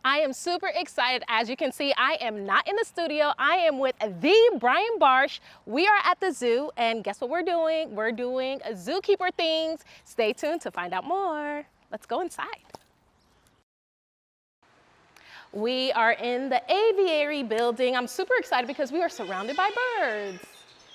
I am super excited. As you can see, I am not in the studio. I am with the Brian Barsh. We are at the zoo, and guess what we're doing? We're doing zookeeper things. Stay tuned to find out more. Let's go inside. We are in the aviary building. I'm super excited because we are surrounded by birds.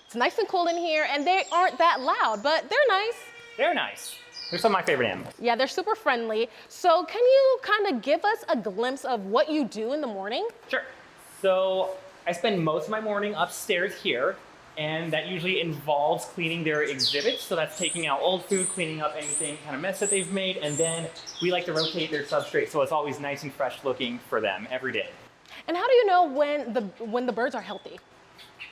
It's nice and cool in here, and they aren't that loud, but they're nice. They're nice. They're some of my favorite animals. Yeah, they're super friendly. So can you kind of give us a glimpse of what you do in the morning? Sure. So I spend most of my morning upstairs here, and that usually involves cleaning their exhibits. So that's taking out old food, cleaning up anything kind of mess that they've made, and then we like to rotate their substrate so it's always nice and fresh looking for them every day. And how do you know when the birds are healthy?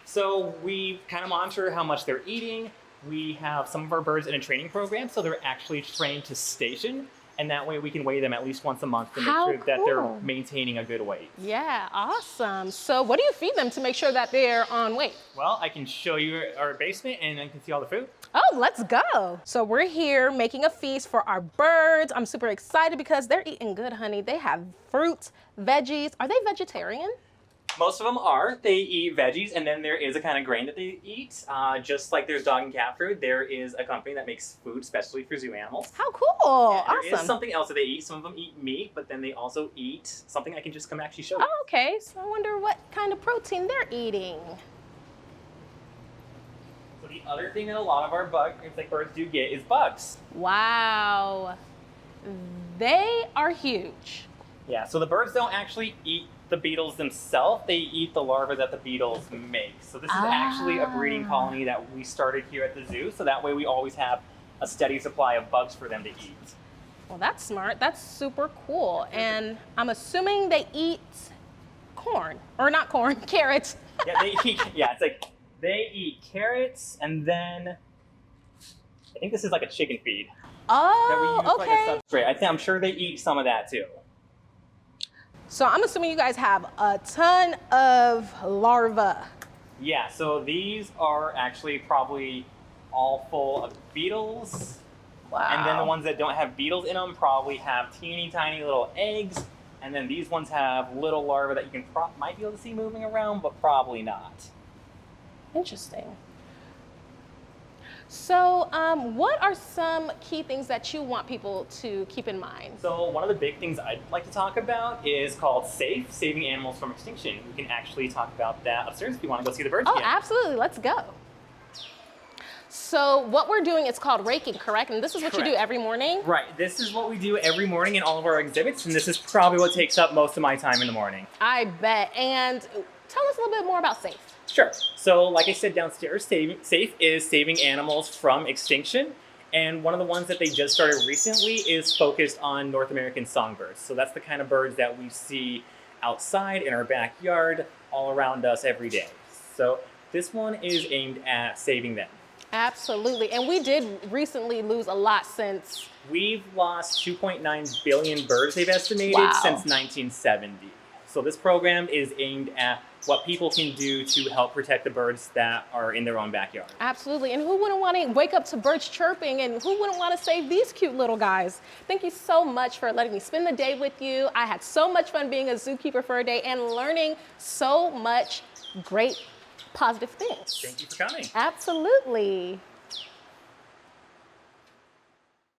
So we kind of monitor how much they're eating. We have some of our birds in a training program, so they're actually trained to station, and that way we can weigh them at least once a month to make sure that they're maintaining a good weight. Yeah, awesome. So what do you feed them to make sure that they're on weight? Well, I can show you our basement and I can see all the food. Oh, let's go. So we're here making a feast for our birds. I'm super excited because they're eating good, honey. They have fruits, veggies. Are they vegetarian? Most of them are. They eat veggies, and then there is a kind of grain that they eat. Just like there's dog and cat food, there is a company that makes food especially for zoo animals. How cool. Yeah, there Awesome. is something else that they eat. Some of them eat meat, but then they also eat something I can just come actually show you. Oh, okay. So I wonder what kind of protein they're eating. So the other thing that a lot of our birds do get is bugs. Wow. They are huge. Yeah, so the birds don't actually eat the beetles themselves, they eat the larvae that the beetles make. So this is actually a breeding colony that we started here at the zoo, so that way we always have a steady supply of bugs for them to eat. Well, that's smart. That's super cool. And I'm assuming they eat corn, or not corn, carrots. Yeah, they eat carrots, and then I think this is like a chicken feed. That we use Okay. like a substrate. I'm sure they eat some of that too. So I'm assuming you guys have a ton of larvae. Yeah, so these are actually probably all full of beetles. Wow. And then the ones that don't have beetles in them probably have teeny tiny little eggs. And then these ones have little larvae that you might be able to see moving around, but probably not. Interesting. So what are some key things that you want people to keep in mind? So one of the big things I'd like to talk about is called SAFE, Saving Animals from Extinction. We can actually talk about that upstairs if you want to go see the birds Oh, again. absolutely. Let's go. So what we're doing is called raking, correct? And this is what you do every morning? Right. This is what we do every morning in all of our exhibits, and this is probably what takes up most of my time in the morning. I bet. And tell us a little bit more about SAFE. Sure. So like I said downstairs, SAFE is saving animals from extinction. And one of the ones that they just started recently is focused on North American songbirds. So that's the kind of birds that we see outside in our backyard, all around us every day. So this one is aimed at saving them. Absolutely. And we did recently lose a lot since... We've lost 2.9 billion birds, they've estimated, since 1970. So this program is aimed at what people can do to help protect the birds that are in their own backyard. Absolutely. And who wouldn't want to wake up to birds chirping, and who wouldn't want to save these cute little guys? Thank you so much for letting me spend the day with you. I had so much fun being a zookeeper for a day and learning so much great positive things. Thank you for coming. Absolutely.